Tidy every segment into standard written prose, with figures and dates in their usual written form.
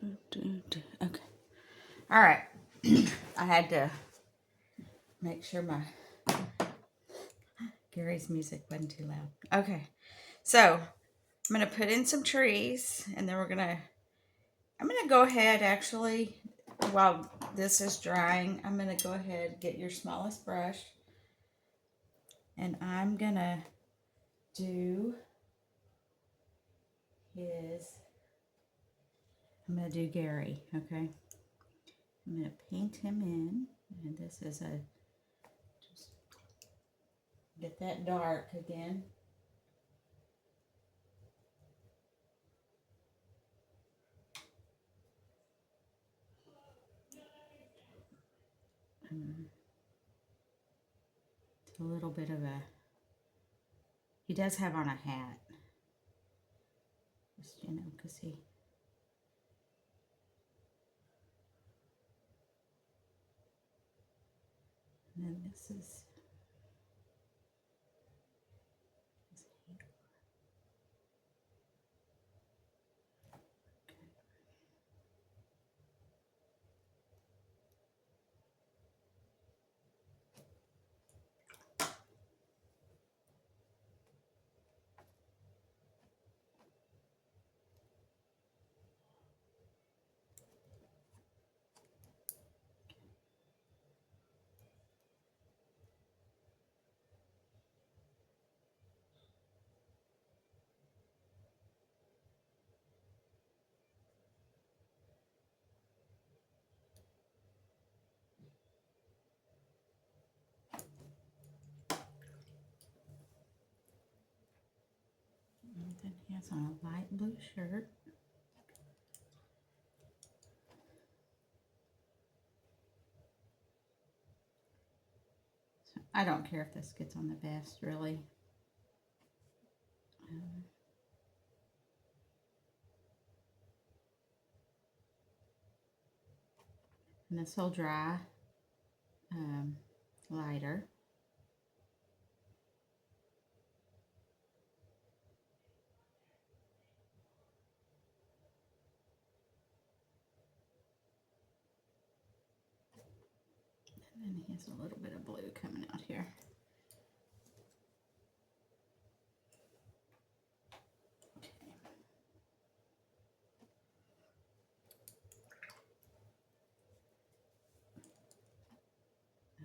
Okay. All right. I had to make sure my Gary's music wasn't too loud. Okay. So I'm gonna put in some trees, and then I'm gonna go ahead actually while this is drying. I'm gonna go ahead, get your smallest brush, and I'm gonna do his. I'm gonna do Gary. Okay. I'm gonna paint him in, and this is a just get that dark again. It's a little bit of a. He does have on a hat, just because he. And then this is. And then he has on a light blue shirt. So I don't care if this gets on the vest, really. And this will dry lighter. And then he has a little bit of blue coming out here. Okay.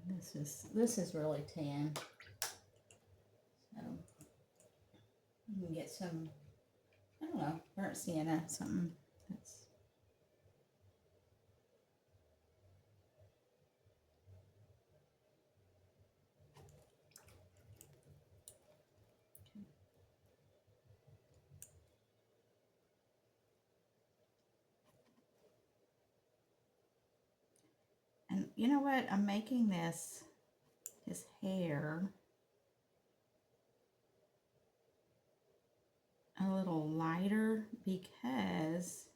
And this is really tan. So you can get some, I don't know, burnt sienna, something that's. And you know what? I'm making his hair a little lighter because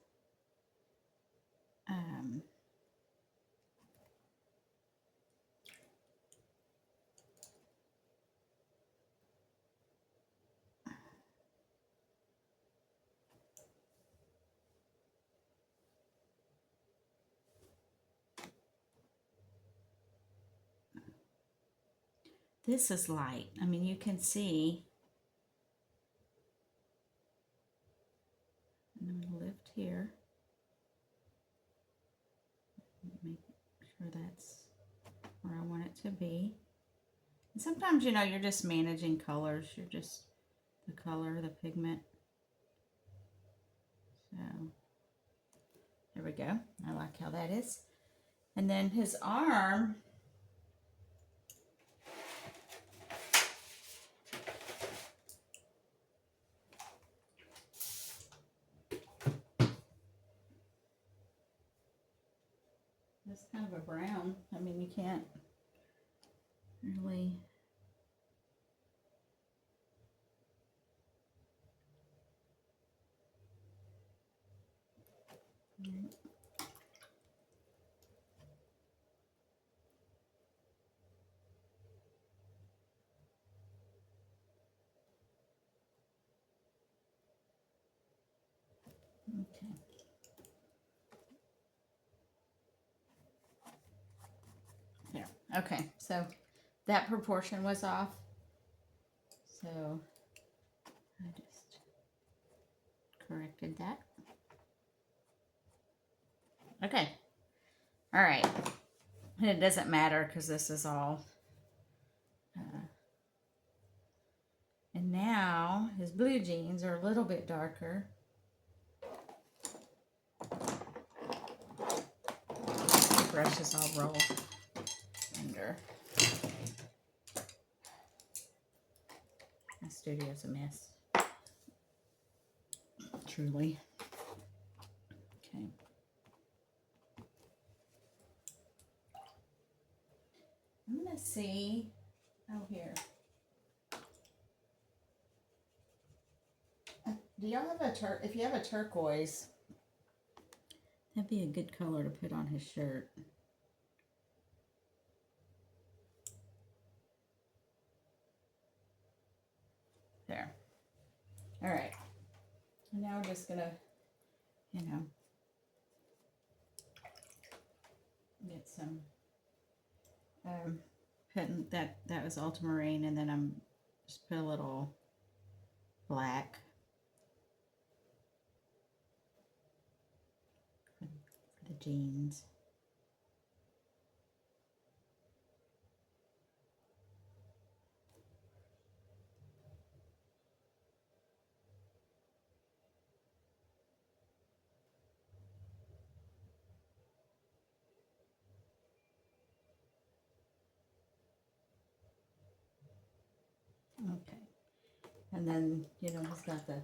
this is light. I mean, you can see. I'm going to lift here. Make sure that's where I want it to be. And sometimes, you're just managing colors. You're just the color, the pigment. So, there we go. I like how that is. And then his arm. It's kind of a brown. I mean, you can't really. Okay. Okay, so that proportion was off. So I just corrected that. Okay. All right. And it doesn't matter because this is all. And now his blue jeans are a little bit darker. The brush is all rolled under. My studio's a mess. Truly. Okay. I'm going to see. Oh, here. Do y'all have a if you have a turquoise, that'd be a good color to put on his shirt. There. All right. And now we're just going to, get some, putting that was ultramarine, and then I'm just put a little black for the jeans. Okay. And then, he's got the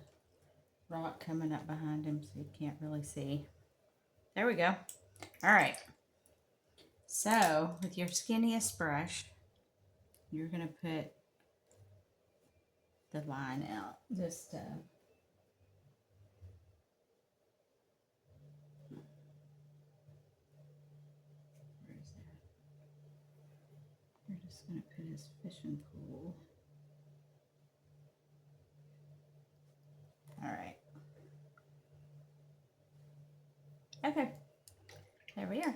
rock coming up behind him, so you can't really see. There we go. All right. So, with your skinniest brush, you're going to put the line out. Just, where's that? You're just going to put his fishing pole. All right. Okay. There we are.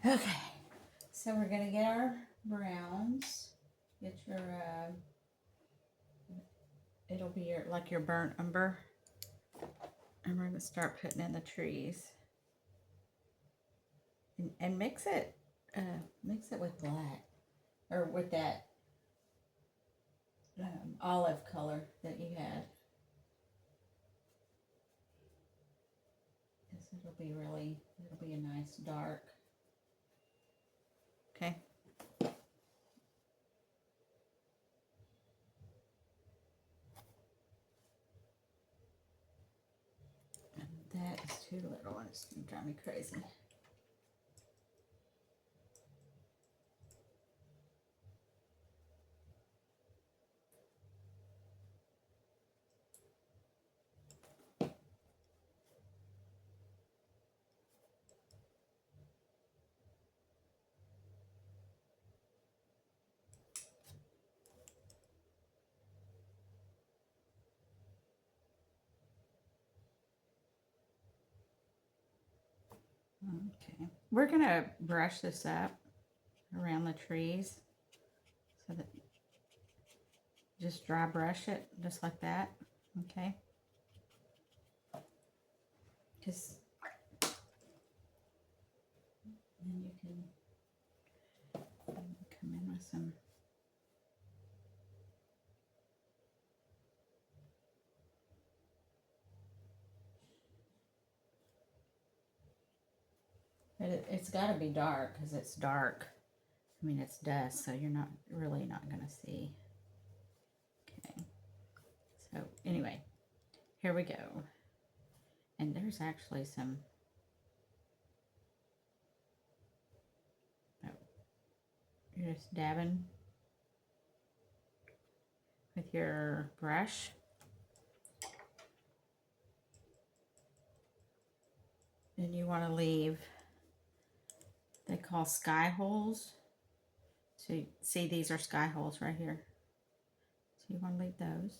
Okay. So we're going to get our browns. Get your, it'll be your burnt umber. And we're going to start putting in the trees. And mix it with black. Or with that olive color that you had. It'll be a nice dark. Okay. And that is too little and it's going to drive me crazy. Okay. We're going to brush this up around the trees. So that just dry brush it just like that. Okay. Just then you can come in with some. But it's got to be dark because it's dark. I mean, it's dust, so you're not going to see. Okay. So anyway, here we go. And there's actually some. Oh, you're just dabbing with your brush. And you want to leave, they call sky holes. So you see, these are sky holes right here. So you want to leave those.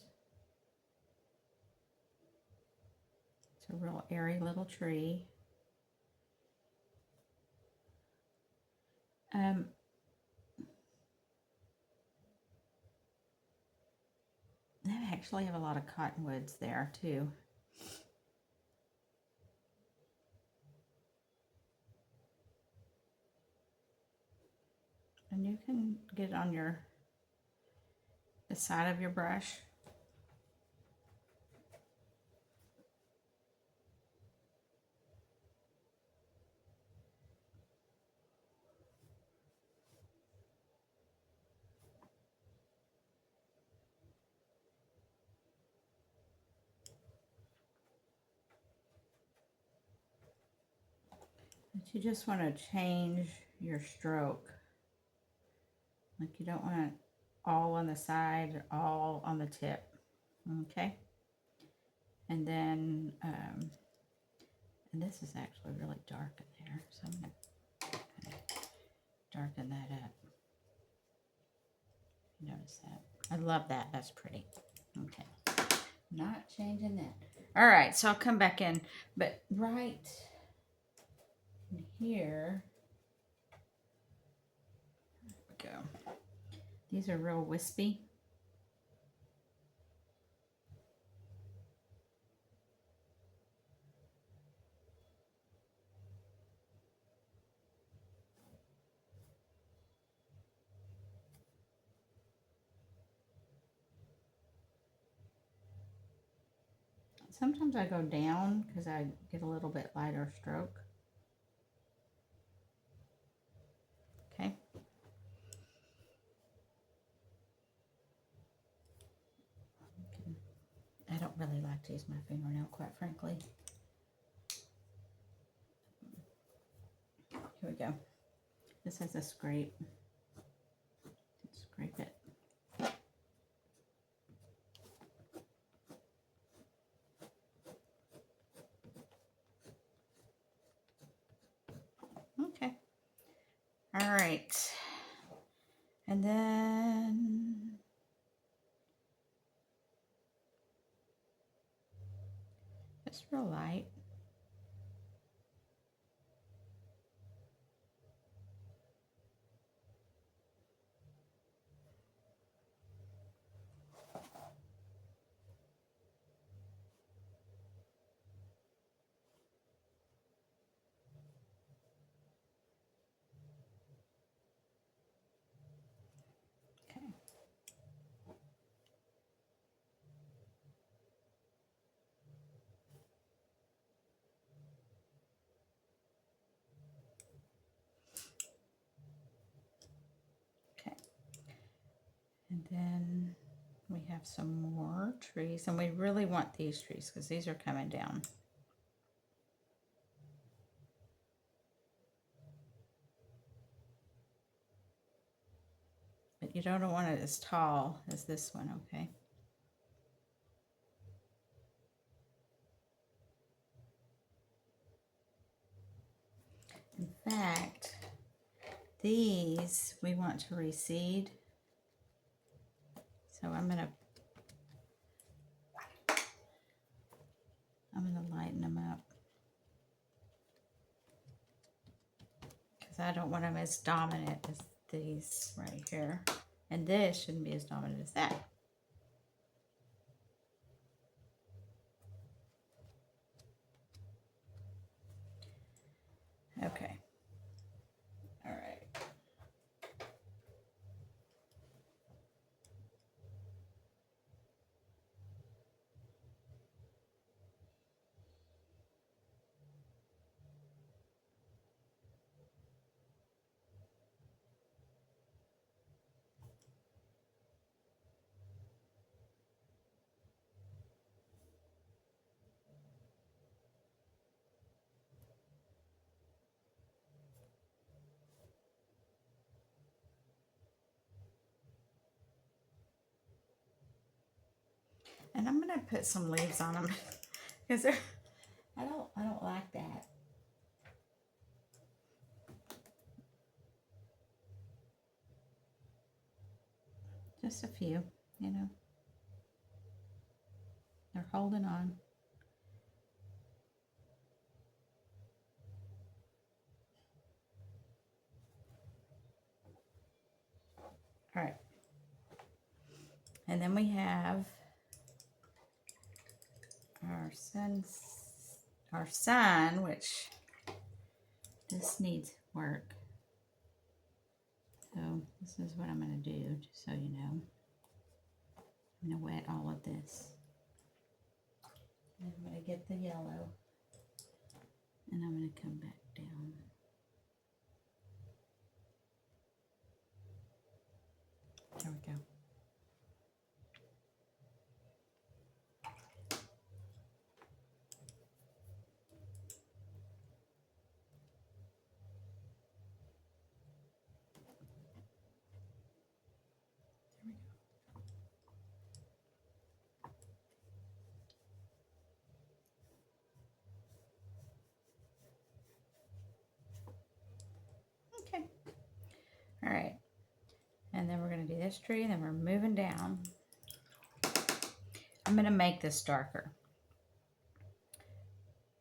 It's a real airy little tree. Um, they actually have a lot of cottonwoods there too. And you can get it on the side of your brush. But you just want to change your stroke. Like you don't want it all on the side, all on the tip. Okay. And then, and this is actually really dark in there, so I'm going to darken that up. Notice that. I love that. That's pretty. Okay. Not changing that. All right, so I'll come back in, but right in here, there we go. These are real wispy. Sometimes I go down because I get a little bit lighter stroke. Okay. I don't really like to use my fingernail, quite frankly. Here we go. This has a scrape. Scrape it. Okay. All right. And then just real light. Okay. Okay. And then we have some more trees, and we really want these trees because these are coming down. But you don't want it as tall as this one, okay? In fact, these we want to reseed. So I'm gonna lighten them up because I don't want them as dominant as these right here. And this shouldn't be as dominant as that. Okay. All right. And I'm gonna put some leaves on them because they're I don't like that. Just a few, you know. They're holding on. All right. And then we have our sun, which this needs work. So this is what I'm going to do, just so you know. I'm going to wet all of this. And I'm going to get the yellow. And I'm going to come back down. There we go. Okay. All right. And then we're going to do this tree, and then we're moving down. I'm going to make this darker.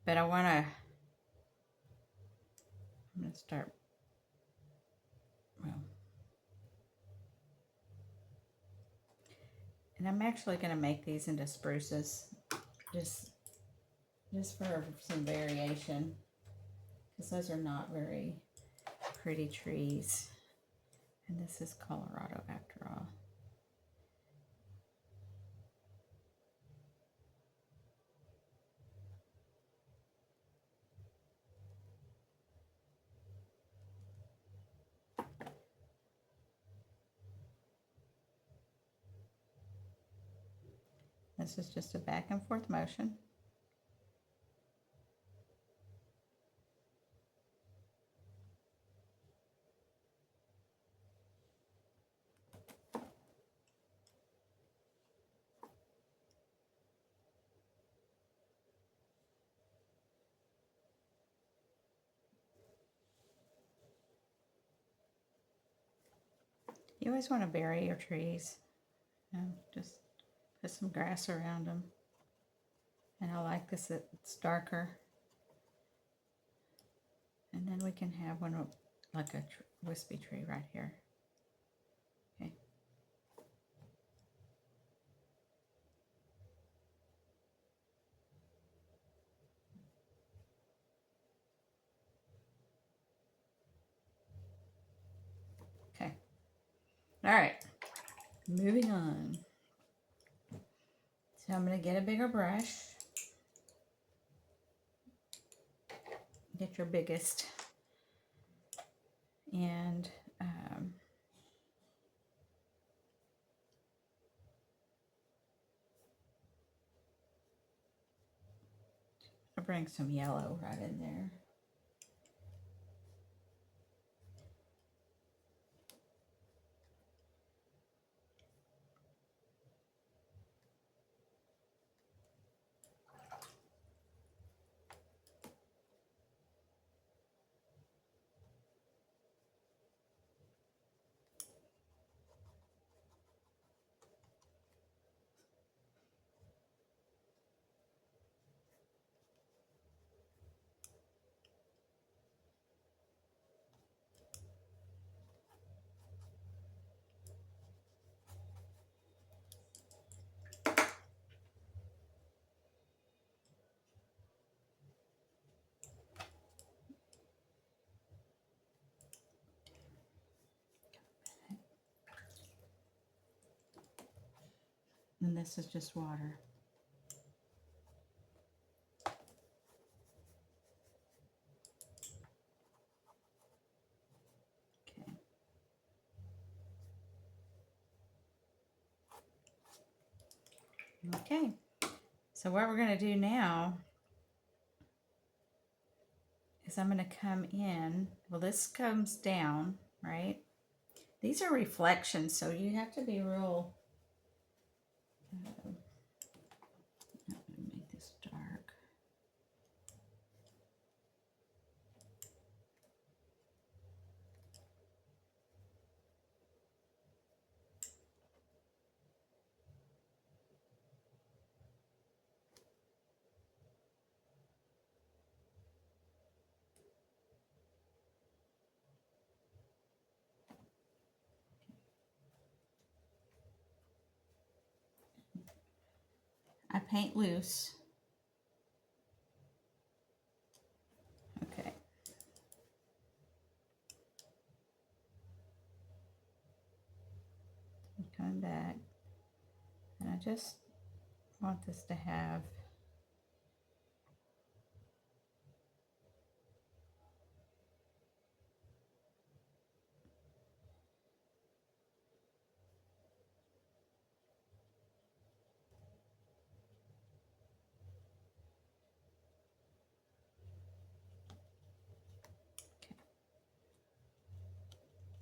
But I'm going to start, well, and I'm actually going to make these into spruces, just for some variation, because those are not very pretty trees. And this is Colorado after all. This is just a back and forth motion. You always want to bury your trees. You know, just put some grass around them. And I like this, it's darker. And then we can have one like a wispy tree right here. Okay. Okay. All right. Moving on. So I'm going to get a bigger brush. Get your biggest. And I'll bring some yellow right in there. And this is just water. Okay. Okay. So what we're going to do now is I'm going to come in. Well, this comes down, right? These are reflections, so you have to be real. I'm going to make this dark. I paint loose. Okay. I'm coming back. And I just want this to have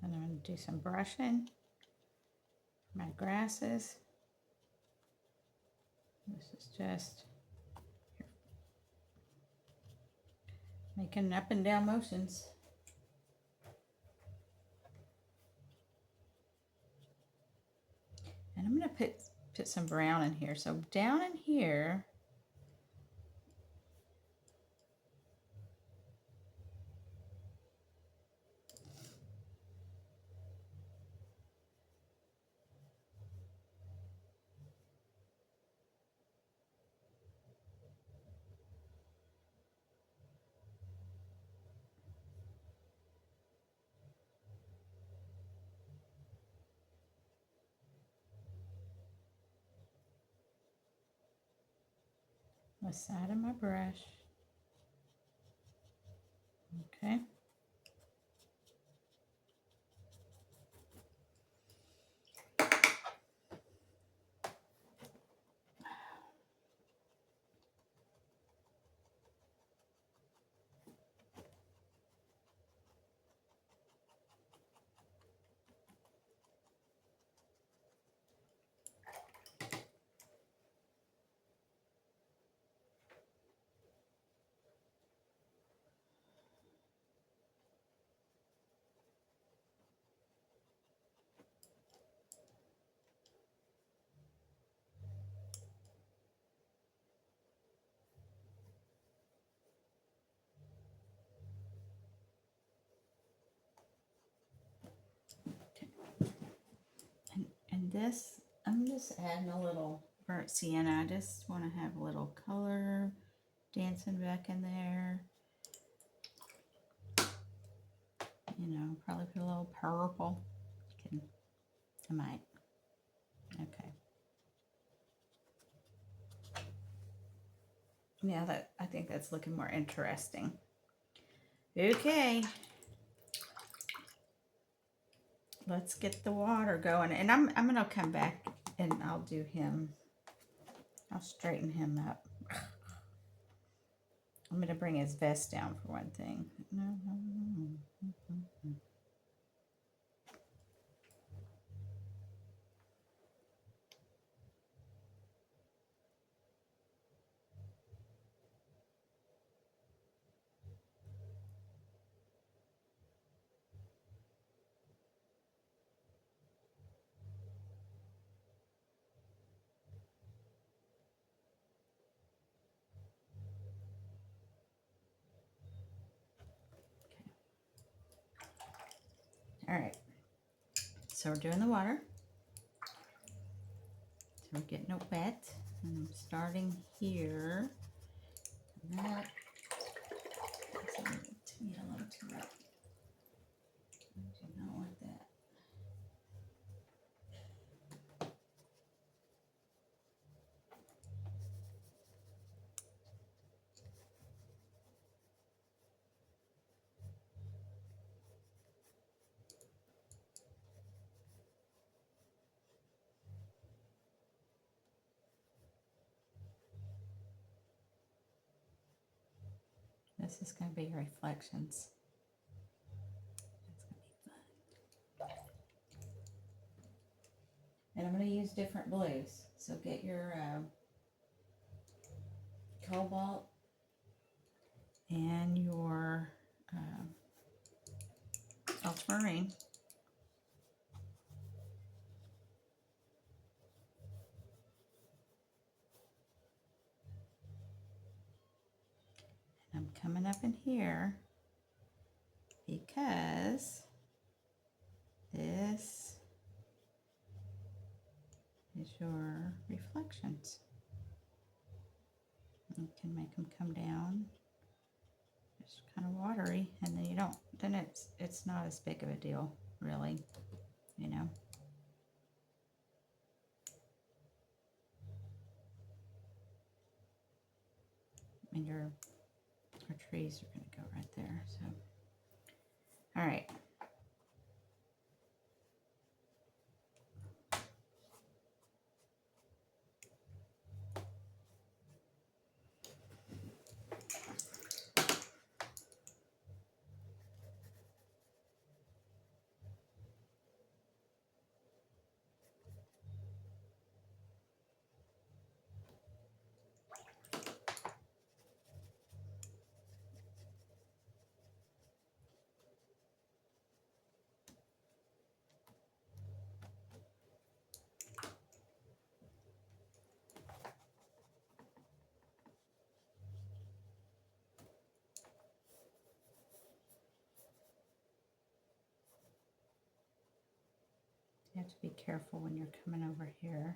and I'm going to do some brushing for my grasses. This is just making up and down motions. And I'm going to put some brown in here. So down in here, the side of my brush. Okay. And this, I'm just adding a little burnt sienna. I just want to have a little color dancing back in there. You know, probably put a little purple. I might. Okay. Yeah, I think that's looking more interesting. Okay. Let's get the water going. And I'm gonna come back and I'll do him. I'll straighten him up. I'm gonna bring his vest down for one thing. All right. So we're doing the water. So we're getting it wet. And I'm starting here. That is a little too yellow too wet. I do not want that. This is going to be reflections. It's going to be fun. And I'm going to use different blues. So get your cobalt and your ultramarine. And I'm coming up in here because this is your reflections. You can make them come down. It's kind of watery, and then you don't. Then it's not as big of a deal, really. You know. And your trees are going to go right there. So, all right. You have to be careful when you're coming over here.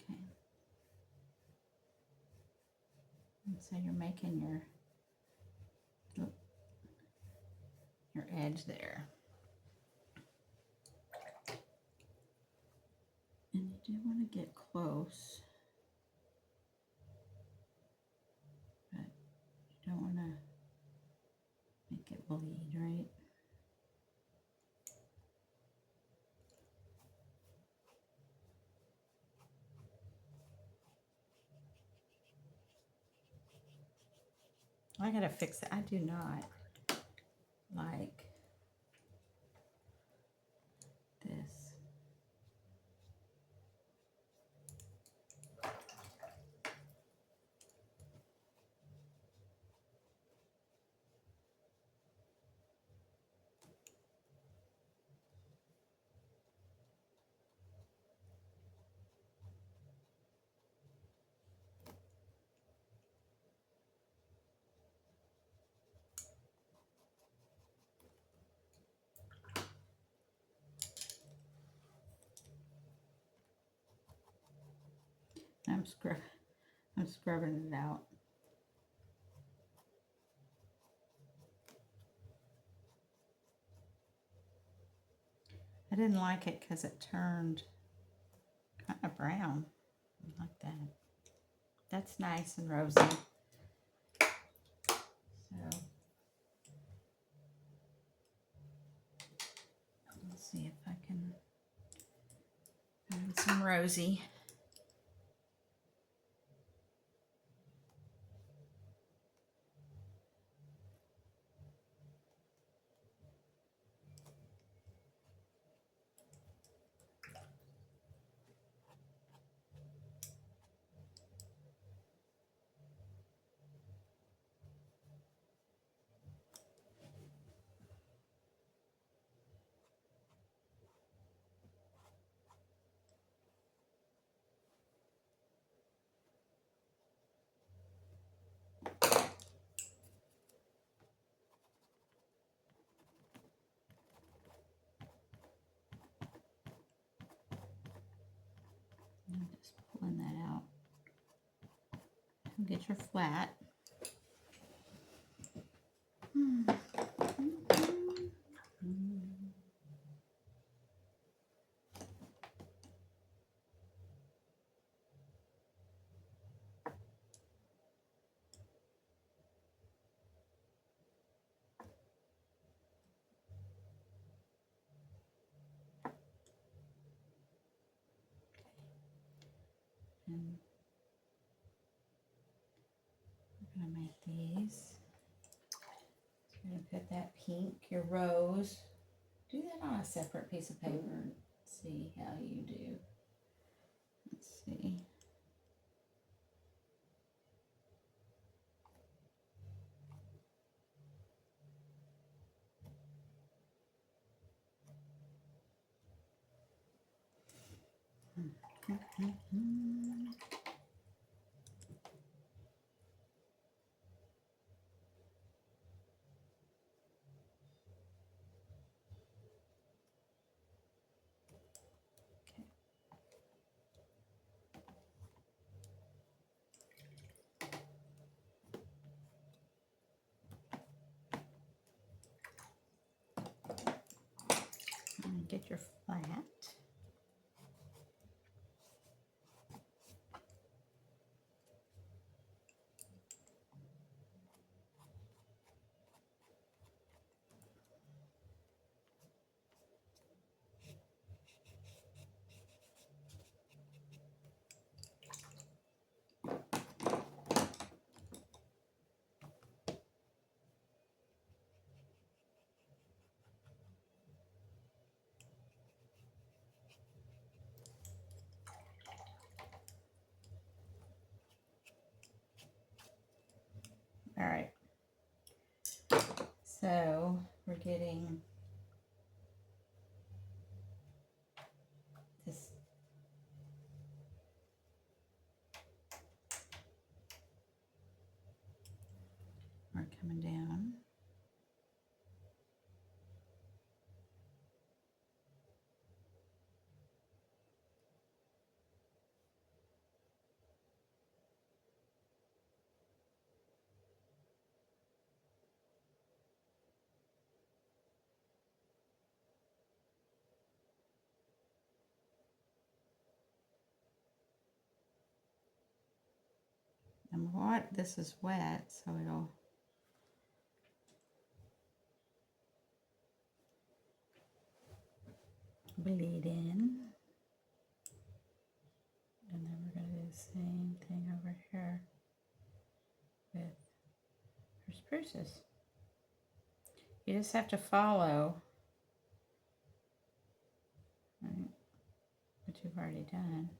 Okay. And so you're making your edge there. And you do want to get close, but you don't want to make it bleed, right? I gotta fix it. I do not like this. I'm scrubbing it out. I didn't like it because it turned kind of brown. Like that. That's nice and rosy. So let's see if I can find some rosy. I'm just pulling that out. Get your flat. And we're going to make these. So you're going to put that pink, your rose. Do that on a separate piece of paper and see how you do. Let's see. Get your flat. All right. So we're getting this. We're coming down. And what? This is wet, so it'll bleed in. And then we're going to do the same thing over here with our spruces. You just have to follow, right, what you've already done.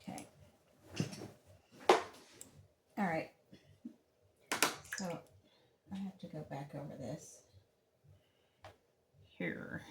Okay. All right. So I have to go back over this here.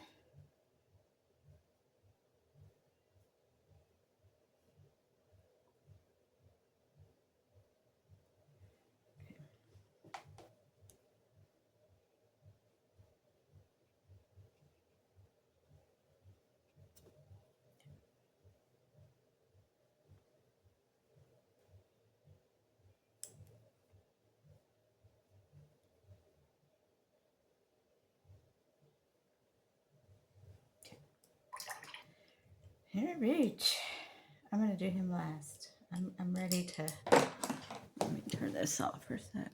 All right. I'm going to do him last. I'm ready to, let me turn this off for a sec.